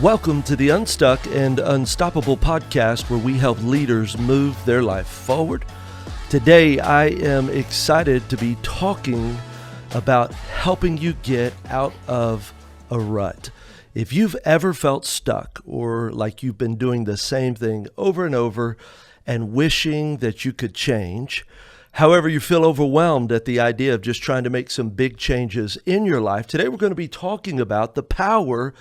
Welcome to the Unstuck and Unstoppable podcast, where we help leaders move their life forward. Today, I am excited to be talking about helping you get out of a rut. If you've ever felt stuck or like you've been doing the same thing over and over and wishing that you could change, however you feel overwhelmed at the idea of just trying to make some big changes in your life, today we're going to be talking about the power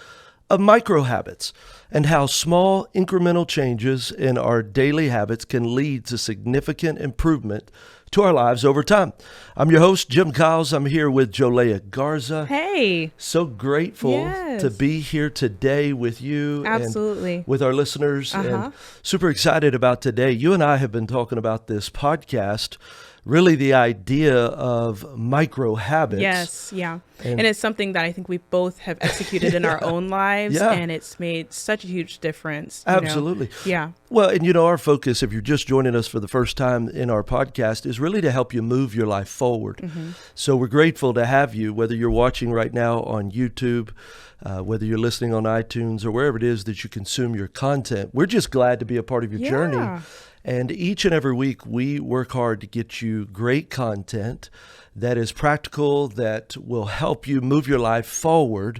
of micro habits and how small incremental changes in our daily habits can lead to significant improvement to our lives over time. I'm your host, Jimn. I'm here with Jolea, Garza. Hey. So grateful to be here today with you. Absolutely. And with our listeners. And super excited about today. You and I have been talking about this podcast, really the idea of micro habits. Yes, yeah. And it's something that I think we both have executed in our own lives, and it's made such a huge difference. Absolutely. Yeah. Well, and our focus, if you're just joining us for the first time in our podcast, is really to help you move your life forward. Mm-hmm. So we're grateful to have you, whether you're watching right now on YouTube, whether you're listening on iTunes, or wherever it is that you consume your content. We're just glad to be a part of your journey. And each and every week, we work hard to get you great content that is practical, that will help you move your life forward,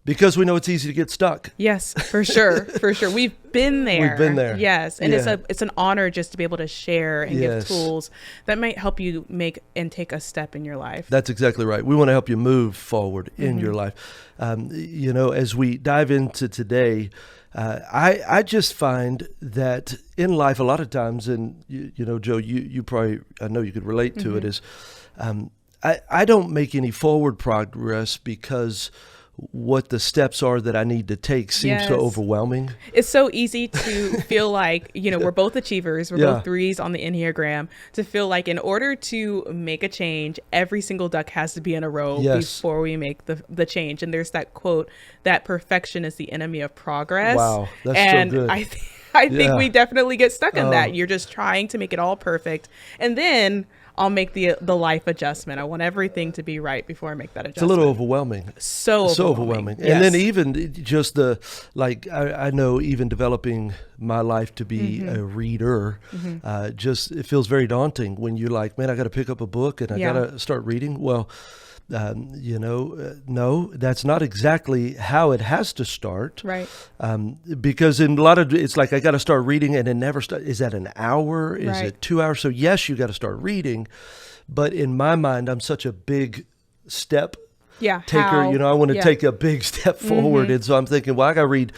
because we know it's easy to get stuck. Yes, for sure. For sure. We've been there. We've been there. Yes. And it's an honor just to be able to share and give tools that might help you make and take a step in your life. That's exactly right. We want to help you move forward in your life. As we dive into today, I just find that in life, a lot of times, and Joe, you probably, I know you could relate to it, is I don't make any forward progress because what the steps are that I need to take seems so overwhelming. It's so easy to feel like, we're both achievers. We're both threes on the Enneagram, to feel like in order to make a change, every single duck has to be in a row before we make the change. And there's that quote that perfection is the enemy of progress. Wow, that's so good. I think we definitely get stuck in that. You're just trying to make it all perfect. And then I'll make the life adjustment. I want everything to be right before I make that adjustment. It's a little overwhelming. So overwhelming. Yes. And then even just I know even developing my life to be a reader, it feels very daunting when you're like, man, I got to pick up a book and I got to start reading. Well, no, that's not exactly how it has to start. Right. Because in a lot of, it's like, I got to start reading and it never starts. Is that an hour? Is it 2 hours? So yes, you got to start reading. But in my mind, I'm such a big step taker. I want to take a big step forward. And so I'm thinking, well, I got to read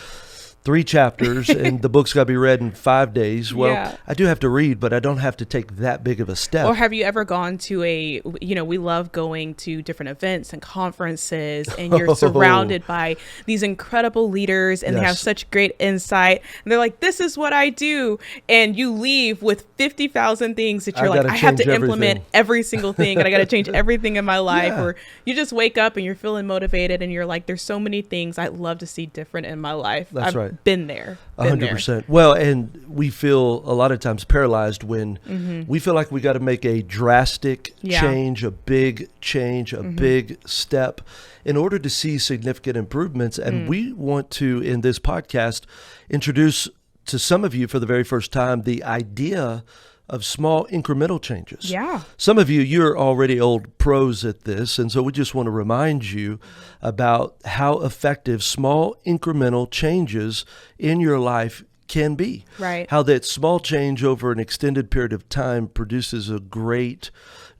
3 chapters and the book's got to be read in 5 days. Well, I do have to read, but I don't have to take that big of a step. Or have you ever gone to we love going to different events and conferences, and you're surrounded by these incredible leaders, and they have such great insight. And they're like, this is what I do. And you leave with 50,000 things that you're like, I have to implement every single thing, and I got to change everything in my life. Or you just wake up and you're feeling motivated and you're like, there's so many things I'd love to see different in my life. That's right. Been there. 100%. Well, and we feel a lot of times paralyzed when we feel like we got to make a drastic change, a big change, a big step in order to see significant improvements. And we want to, in this podcast, introduce to some of you for the very first time the idea of small incremental changes. Yeah. Some of you're already old pros at this, and so we just want to remind you about how effective small incremental changes in your life can be. Right. How that small change over an extended period of time produces a great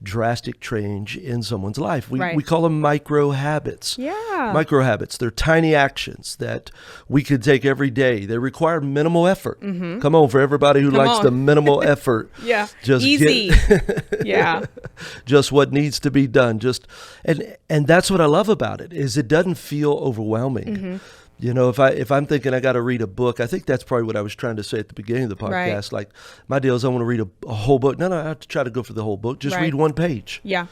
drastic change in someone's life. We call them micro habits. Yeah. Micro habits. They're tiny actions that we could take every day. They require minimal effort. Come on, for everybody who likes the minimal effort. Just easy. Just what needs to be done. And that's what I love about it, is it doesn't feel overwhelming. If I'm thinking I got to read a book, I think that's probably what I was trying to say at the beginning of the podcast. Right. Like, my deal is I want to read a whole book. No, I have to try to go for the whole book. Just read one page. Yeah.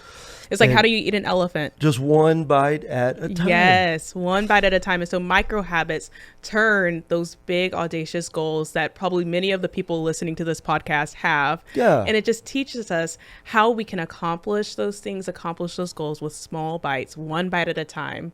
It's like, how do you eat an elephant? Just one bite at a time. Yes, one bite at a time. And so micro habits turn those big, audacious goals that probably many of the people listening to this podcast have. Yeah. And it just teaches us how we can accomplish those things, accomplish those goals with small bites, one bite at a time.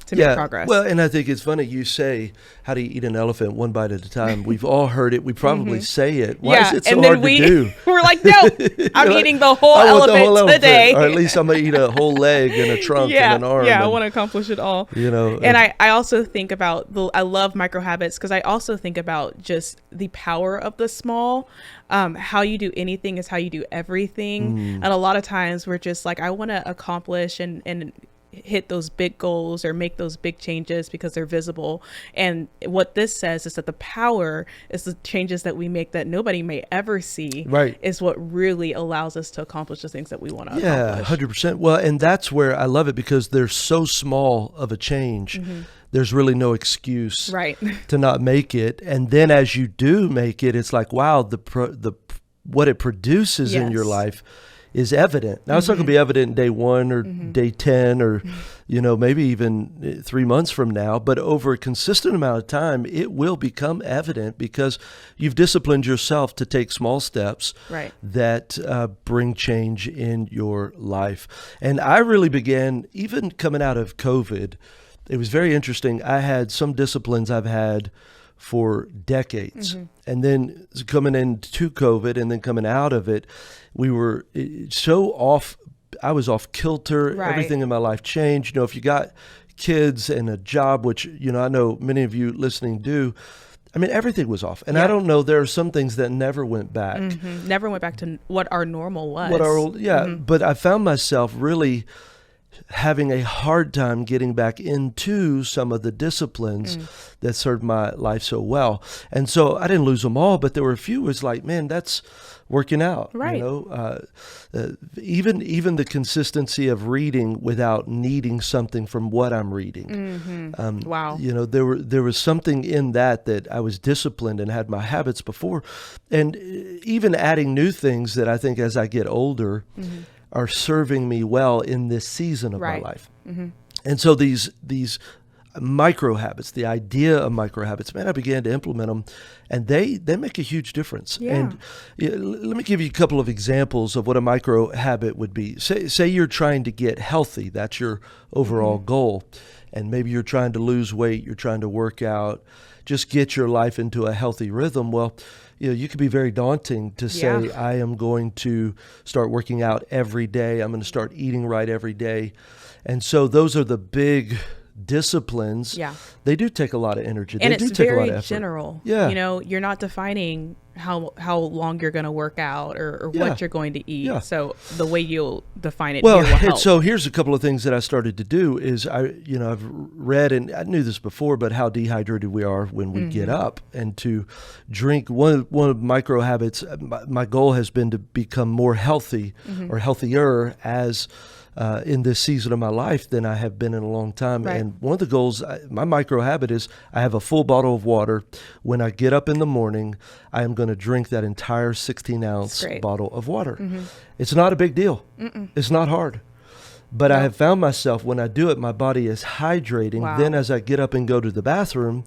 to make progress. Well, and I think it's funny you say, how do you eat an elephant one bite at a time? We've all heard it. We probably say it. Why is it so hard to do? We're like, no, I'm eating the whole elephant today. Or at least I'm going to eat a whole leg and a trunk and an arm. Yeah, I want to accomplish it all. And I also think about, I love micro habits because I also think about just the power of the small. How you do anything is how you do everything. And a lot of times we're just like, I want to accomplish and hit those big goals or make those big changes because they're visible. And what this says is that the power is the changes that we make that nobody may ever see, is what really allows us to accomplish the things that we want to accomplish. 100%. Well, and that's where I love it because they're so small of a change. There's really no excuse to not make it. And then as you do make it, it's like, wow, what it produces in your life is evident. Now, it's not going to be evident day 1 or day 10 or, maybe even 3 months from now, but over a consistent amount of time, it will become evident because you've disciplined yourself to take small steps that bring change in your life. And I really began, even coming out of COVID, it was very interesting. I had some disciplines I've had for decades. And then coming into COVID and then coming out of it, we were so off. I was off kilter. Everything in my life changed. If you got kids and a job, which, I know many of you listening do, I mean, everything was off. And I don't know, there are some things that never went back. Never went back to what our normal was. But I found myself really having a hard time getting back into some of the disciplines that served my life so well. And so I didn't lose them all, but there were a few was like, man, that's working out. Even the consistency of reading without needing something from what I'm reading. There was something in that I was disciplined and had my habits before. And even adding new things that I think as I get older, are serving me well in this season of my life. And so these micro habits, the idea of micro habits, man, I began to implement them, and they make a huge difference. And let me give you a couple of examples of what a micro habit would be. Say you're trying to get healthy. That's your overall goal. And maybe you're trying to lose weight, you're trying to work out, just get your life into a healthy rhythm. Well, you could be very daunting to say, I am going to start working out every day. I'm going to start eating right every day. And so those are the big disciplines. They do take a lot of energy. And they do take a lot of effort. It's very general. You're not defining how long you're going to work out or what you're going to eat. So the way you'll define it here will help. So here's a couple of things that I started to do is I've read, and I knew this before, but how dehydrated we are when we get up, and to drink. One of micro habits, my goal has been to become more healthy or healthier as in this season of my life than I have been in a long time. And one of the goals, my micro habit is I have a full bottle of water. When I get up in the morning, I am going to drink that entire 16-ounce bottle of water. It's not a big deal. It's not hard. But I have found myself, when I do it, my body is hydrating. Then as I get up and go to the bathroom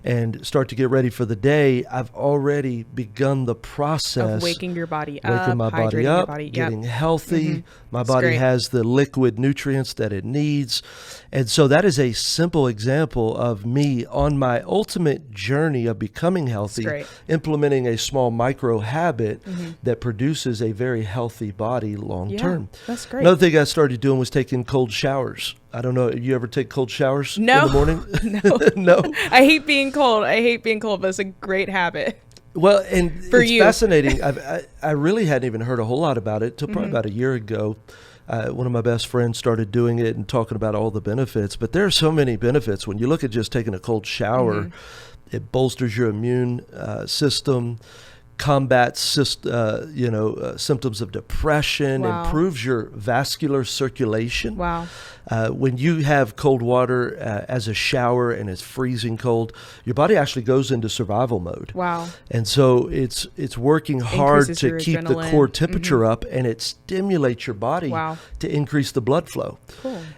and start to get ready for the day, I've already begun the process of waking your body up, waking my body up, getting healthy. My body has the liquid nutrients that it needs. And so that is a simple example of me on my ultimate journey of becoming healthy, implementing a small micro habit that produces a very healthy body long term. That's great. Another thing I started doing was taking cold showers. I don't know, you ever take cold showers in the morning? No. I hate being cold, but it's a great habit. Well, and it's fascinating. I really hadn't even heard a whole lot about it till probably about a year ago. One of my best friends started doing it and talking about all the benefits. But there are so many benefits. When you look at just taking a cold shower, it bolsters your immune system, combats symptoms of depression, improves your vascular circulation. When you have cold water as a shower and it's freezing cold, your body actually goes into survival mode. And so it's working hard to keep the core temperature up, and it stimulates your body to increase the blood flow.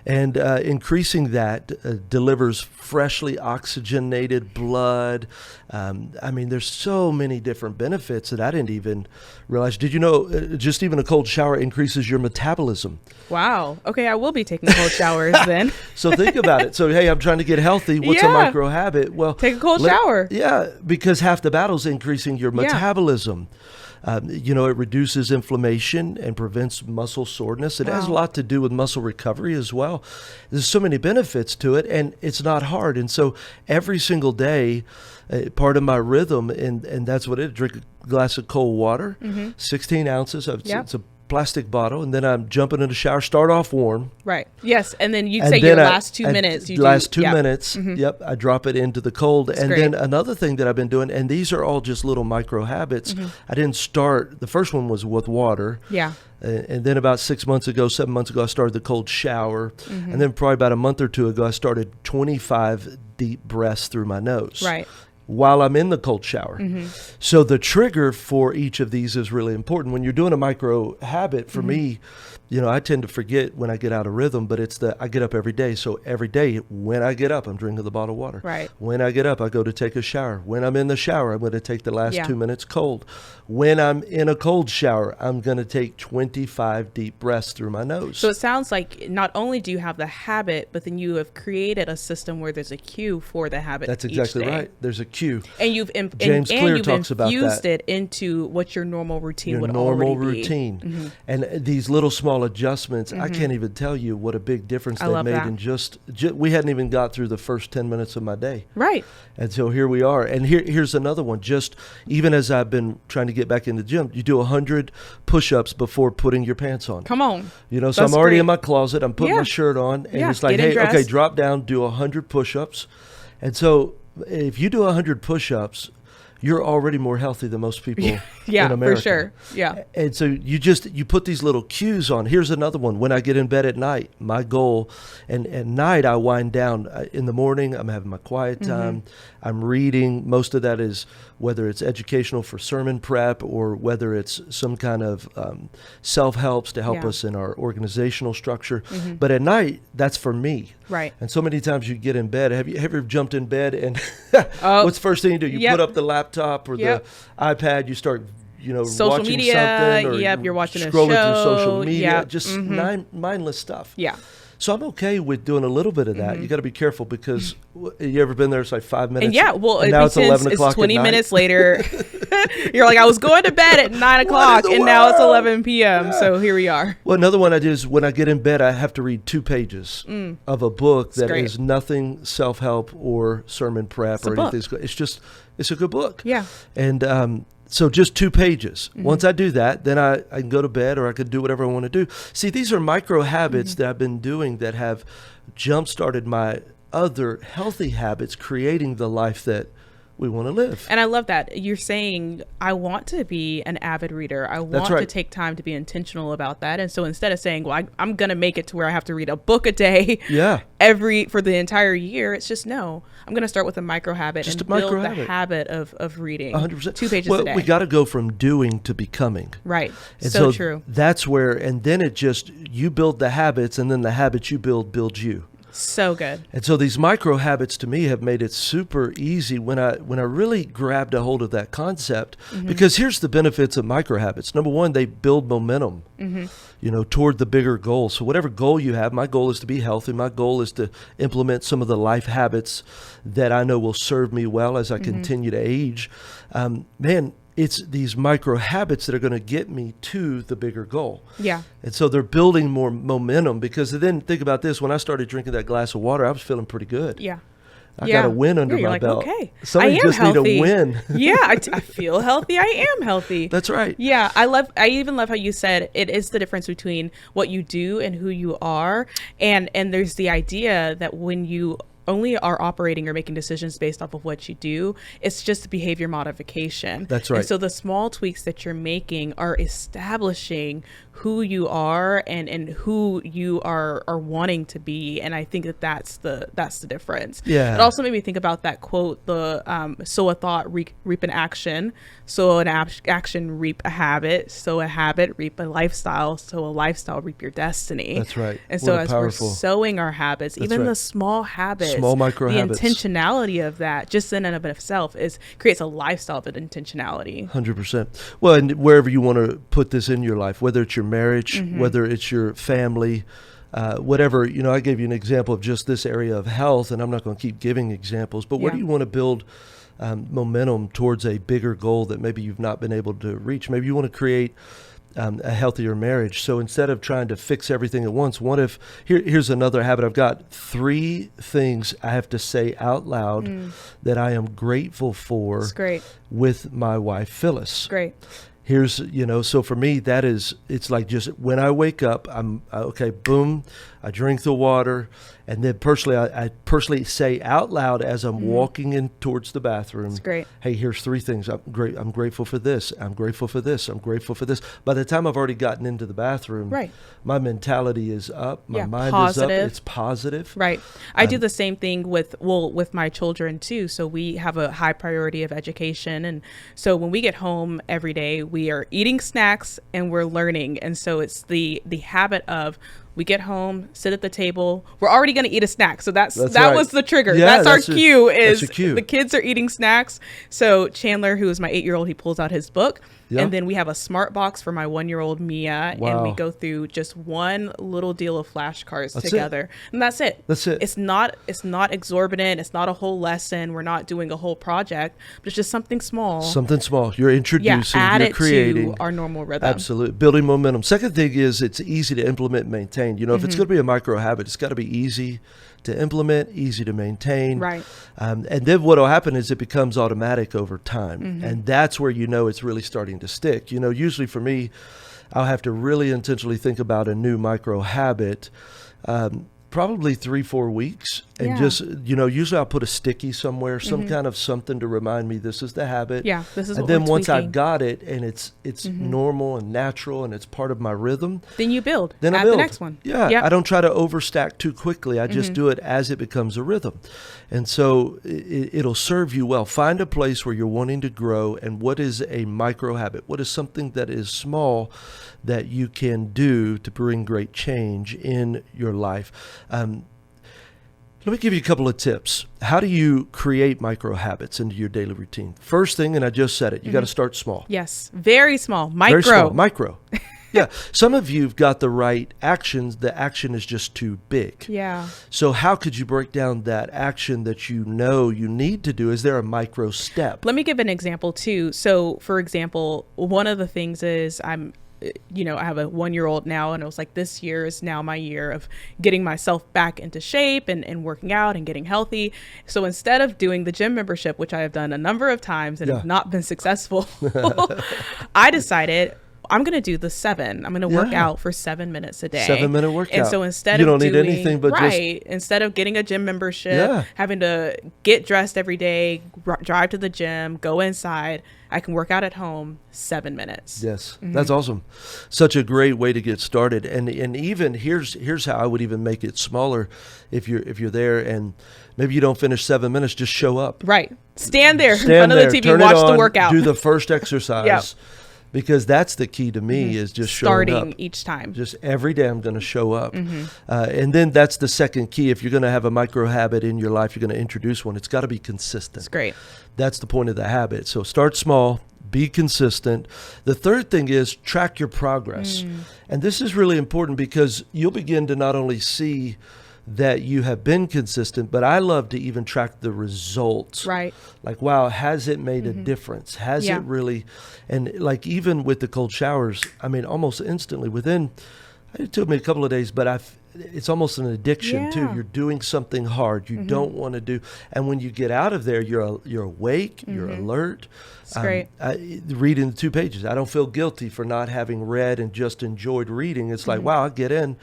And increasing that delivers freshly oxygenated blood. I mean, there's so many different benefits benefits that I didn't even realize. Did you know just even a cold shower increases your metabolism? Wow. Okay, I will be taking cold showers then. So think about it. So, hey, I'm trying to get healthy. What's a micro habit? Well, take a cold shower. Yeah, because half the battle's increasing your metabolism. It reduces inflammation and prevents muscle soreness. It has a lot to do with muscle recovery as well. There's so many benefits to it, and it's not hard. And so every single day, part of my rhythm, and that's what it is, drink a glass of cold water, 16 ounces. It's a plastic bottle, and then I'm jumping in the shower, start off warm. Right. Yes. And then you say your last 2 minutes. Last 2 minutes. Yep. I drop it into the cold. That's and great. Then another thing that I've been doing, and these are all just little micro habits. I didn't start, the first one was with water. Yeah. And then about 7 months ago, I started the cold shower. And then probably about a month or two ago, I started 25 deep breaths through my nose. Right. While I'm in the cold shower. So the trigger for each of these is really important. When you're doing a micro habit, for me, I tend to forget when I get out of rhythm, but I get up every day. So every day when I get up, I'm drinking the bottle of water. Right. When I get up, I go to take a shower. When I'm in the shower, I'm going to take the last 2 minutes cold. When I'm in a cold shower, I'm going to take 25 deep breaths through my nose. So it sounds like not only do you have the habit, but then you have created a system where there's a cue for the habit. That's exactly each day. right. There's a cue. And you've James Clear talks about that. infused it into what your normal routine Your would normal already be. routine. And these little small adjustments, I can't even tell you what a big difference they made in just we hadn't even got through the first 10 minutes of my day. Right. And so here we are. And here's another one. Just even as I've been trying to get back in the gym, you do 100 push-ups before putting your pants on. Come on. So I'm already in my closet. I'm putting my shirt on. And it's like, hey, okay, drop down, do 100 push-ups. And so if you do 100 push-ups, you're already more healthy than most people in America. For sure. Yeah. And so you put these little cues on. Here's another one. When I get in bed at night, my goal, and at night I wind down. In the morning, I'm having my quiet time. I'm reading. Most of that is whether it's educational for sermon prep or whether it's some kind of self-helps to help us in our organizational structure. But at night, that's for me. Right. And so many times you get in bed. Have you ever jumped in bed and what's the first thing you do? You put up the laptop or the iPad. You start, social watching media, something, or you're watching a show, scrolling through social media, just mindless stuff. Yeah. So I'm okay with doing a little bit of that. You got to be careful because you ever been there? It's like 5 minutes. And and now it's 11 o'clock. It's 20 minutes later. You're like, I was going to bed at 9 o'clock and now it's 11 p.m. Yeah. So here we are. Well, another one I do is when I get in bed, I have to read 2 pages of a book that is nothing self-help or sermon prep or anything. It's a good book. Yeah. And so just 2 pages. Once I do that, then I can go to bed or I could do whatever I want to do. See, these are micro habits that I've been doing that have jump-started my other healthy habits, creating the life that we want to live. And I love that. You're saying, I want to be an avid reader. I want to take time to be intentional about that. And so instead of saying, well, I'm going to make it to where I have to read a book a day for the entire year, it's just, no, I'm going to start with a micro habit and build the habit of reading 100%. 2 pages a day. We got to go from doing to becoming. Right. And so true. That's where, and then you build the habits, and then the habits you build you. So good. And so these micro habits to me have made it super easy when I really grabbed a hold of that concept, because here's the benefits of micro habits. Number one, they build momentum, toward the bigger goal. So whatever goal you have, my goal is to be healthy. My goal is to implement some of the life habits that I know will serve me well as I continue to age. It's these micro habits that are going to get me to the bigger goal. Yeah. And so they're building more momentum, because then think about this. When I started drinking that glass of water, I was feeling pretty good. Yeah. I got a win under my belt. Okay, somebody just healthy. Need a win. I feel healthy. I am healthy. That's right. Yeah. I even love how you said it is the difference between what you do and who you are. And there's the idea that when you only are operating or making decisions based off of what you do, it's just behavior modification. That's right. And so the small tweaks that you're making are establishing who you are and who you are wanting to be. And I think that's the difference. Yeah. It also made me think about that quote, sow a thought, reap an action. Sow an action, reap a habit. Sow a habit, reap a lifestyle. Sow a lifestyle, reap your destiny. That's right. And so as we're sowing our habits, even the small habits Small micro the habits. intentionality of that just in and of itself creates a lifestyle of intentionality. 100%. Well, and wherever you want to put this in your life, whether it's your marriage, whether it's your family, whatever, I gave you an example of just this area of health, and I'm not going to keep giving examples, but where do you want to build momentum towards a bigger goal that maybe you've not been able to reach? Maybe you want to create a healthier marriage. So instead of trying to fix everything at once, what if, here's another habit. I've got 3 things I have to say out loud that I am grateful for. That's great. With my wife, Phyllis. Great. Here's, so for me, it's like just when I wake up, okay, boom, I drink the water. And then I personally say out loud as I'm walking in towards the bathroom, that's great. Hey, here's 3 things. I'm grateful for this. I'm grateful for this. I'm grateful for this. By the time I've already gotten into the bathroom, right, my mentality is up. My mind positive. is up. It's positive. Right. I do the same thing with my children too. So we have a high priority of education. And so when we get home every day, we are eating snacks and we're learning. And so it's the habit of, we get home, sit at the table. We're already going to eat a snack. So that right. was the trigger. Yeah, that's our cue is cue. The kids are eating snacks. So Chandler, who is my 8-year-old, he pulls out his book. Yeah. And then we have a smart box for my 1-year-old Mia. Wow. And we go through just one little deal of flashcards together. And that's it. That's it. It's not exorbitant. It's not a whole lesson. We're not doing a whole project, but it's just something small. Something small. You're introducing, add you're creating. To our normal rhythm. Absolutely. Building momentum. Second thing is it's easy to implement and maintain. If it's going to be a micro habit, it's got to be easy to implement, easy to maintain. Right. And then what will happen is it becomes automatic over time. And that's where it's really starting to stick. Usually for me, I'll have to really intentionally think about a new micro habit, probably 3-4 weeks. And just, usually I'll put a sticky somewhere, some kind of something to remind me this is the habit. Yeah, this is and what then we're once tweaking. I've got it and it's normal and natural and it's part of my rhythm. Then you build. Then I add build. the next one. Yeah, yep. I don't try to overstack too quickly. I just do it as it becomes a rhythm. And so it'll serve you well. Find a place where you're wanting to grow, and what is a micro habit? What is something that is small that you can do to bring great change in your life? Let me give you a couple of tips. How do you create micro habits into your daily routine? First thing, and I just said it, you got to start small. Yes, very small, micro. Very small, micro. Yeah, some of you've got the right actions. The action is just too big. Yeah. So how could you break down that action that you need to do? Is there a micro step? Let me give an example too. So for example, one of the things is I have a 1-year-old now, and it was like, this year is now my year of getting myself back into shape and working out and getting healthy. So instead of doing the gym membership, which I have done a number of times and have not been successful, I decided I'm going to do the 7. I'm going to work out for 7 minutes a day. 7-minute workout. And so instead you of don't need anything but instead of getting a gym membership, having to get dressed every day, drive to the gym, go inside, I can work out at home 7 minutes. Yes, that's awesome. Such a great way to get started. And even here's how I would even make it smaller. If you're there and maybe you don't finish 7 minutes, just show up. Right. Stand there in front of the TV, watch the workout. Do the first exercise. Yep. Because that's the key to me is just starting showing up. Each time. Just every day I'm going to show up. And then that's the second key. If you're going to have a micro habit in your life, you're going to introduce one. It's got to be consistent. That's great. That's the point of the habit. So start small, be consistent. The third thing is track your progress. And this is really important because you'll begin to not only see that you have been consistent, but I love to even track the results. Right. Like, wow, has it made a difference? Has it really? And like, even with the cold showers, I mean, almost instantly it took me a couple of days, but it's almost an addiction too. You're doing something hard you don't want to do. And when you get out of there, you're awake, you're alert. It's great. Reading the 2 pages. I don't feel guilty for not having read and just enjoyed reading. It's like, wow, I get in.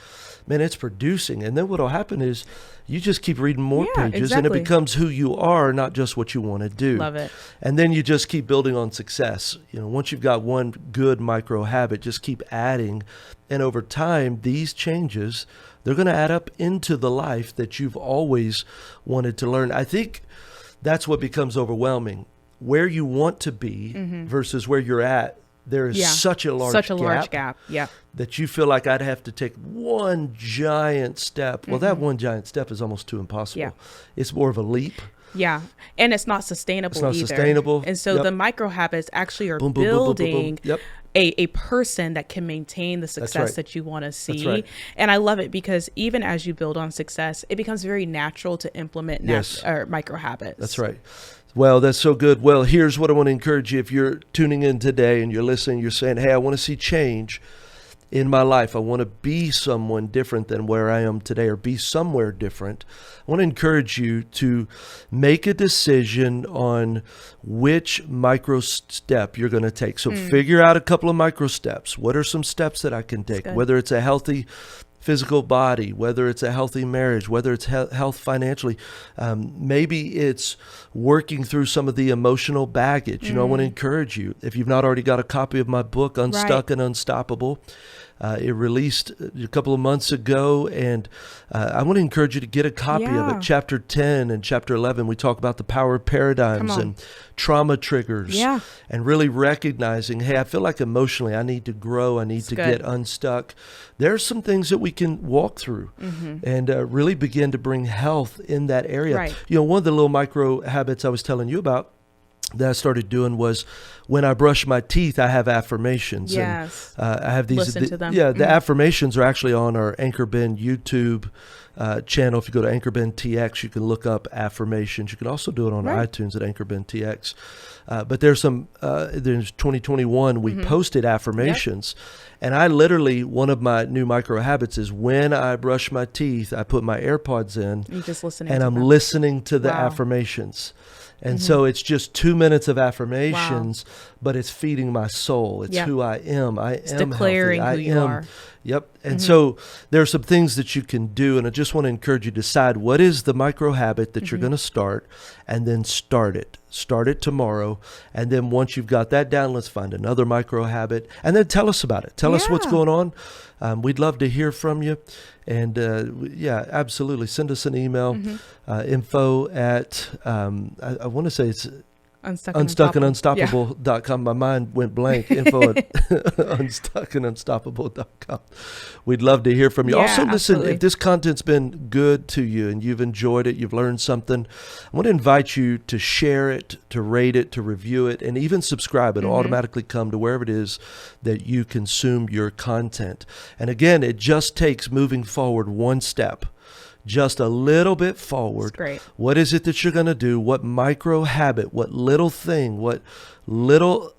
Man, it's producing. And then what'll happen is you just keep reading more pages and it becomes who you are, not just what you want to do. Love it. And then you just keep building on success. Once you've got one good micro habit, just keep adding. And over time, these changes, they're going to add up into the life that you've always wanted to learn. I think that's what becomes overwhelming. Where you want to be versus where you're at there is such a large gap. Yeah. That you feel like I'd have to take one giant step. Well, that one giant step is almost too impossible. Yeah. It's more of a leap. Yeah. And it's not sustainable It's not either. sustainable. And so the micro habits actually are building a person that can maintain the success that you want to see. Right. And I love it because even as you build on success, it becomes very natural to implement micro habits. That's right. Well, that's so good. Well, here's what I want to encourage you. If you're tuning in today and you're listening, you're saying, hey, I want to see change in my life. I want to be someone different than where I am today, or be somewhere different. I want to encourage you to make a decision on which micro step you're going to take. So figure out a couple of micro steps. What are some steps that I can take? Whether it's a healthy physical body, whether it's a healthy marriage, whether it's health financially, maybe it's working through some of the emotional baggage. You know, I want to encourage you, if you've not already got a copy of my book, Unstuck and Unstoppable, it released a couple of months ago, and I want to encourage you to get a copy of it. Chapter 10 and chapter 11, we talk about the power of paradigms and trauma triggers, and really recognizing, hey, I feel like emotionally I need to grow, I need to get unstuck. There's some things that we can walk through and really begin to bring health in that area. Right. You know, one of the little micro habits I was telling you about that I started doing was when I brush my teeth, I have affirmations. Yes. And, I have these. Listen to them. Yeah, the affirmations are actually on our Anchor Ben YouTube channel. If you go to Anchor Ben TX, you can look up affirmations. You can also do it on iTunes at Anchor Ben TX. But there's some, there's 2021, we posted affirmations. And I literally, one of my new micro habits is when I brush my teeth, I put my AirPods in. You just listening and to I'm them. listening to the affirmations. And so it's just 2 minutes of affirmations, but it's feeding my soul. It's who I am. It's declaring healthy. who you are. Yep. And so there are some things that you can do. And I just want to encourage you to decide what is the micro habit that you're going to start, and then start it. Start it tomorrow. And then once you've got that down, let's find another micro habit. And then tell us about it. Tell us what's going on. We'd love to hear from you. And absolutely. Send us an email, info at, I want to say it's unstuckandunstoppable.com. My mind went blank. Info at unstuckandunstoppable.com. We'd love to hear from you. Also, listen, if this content's been good to you and you've enjoyed it, you've learned something, I want to invite you to share it, to rate it, to review it, and even subscribe. It'll automatically come to wherever it is that you consume your content. And again, it just takes moving forward one step. Just a little bit forward. Great. What is it that you're going to do? What micro habit, what little thing, what little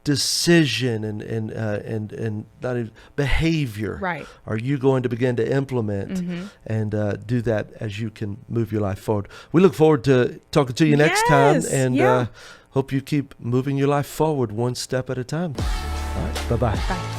decision and not even behavior are you going to begin to implement and do that as you can move your life forward? We look forward to talking to you next time, and hope you keep moving your life forward one step at a time. All right. Bye-bye. Bye.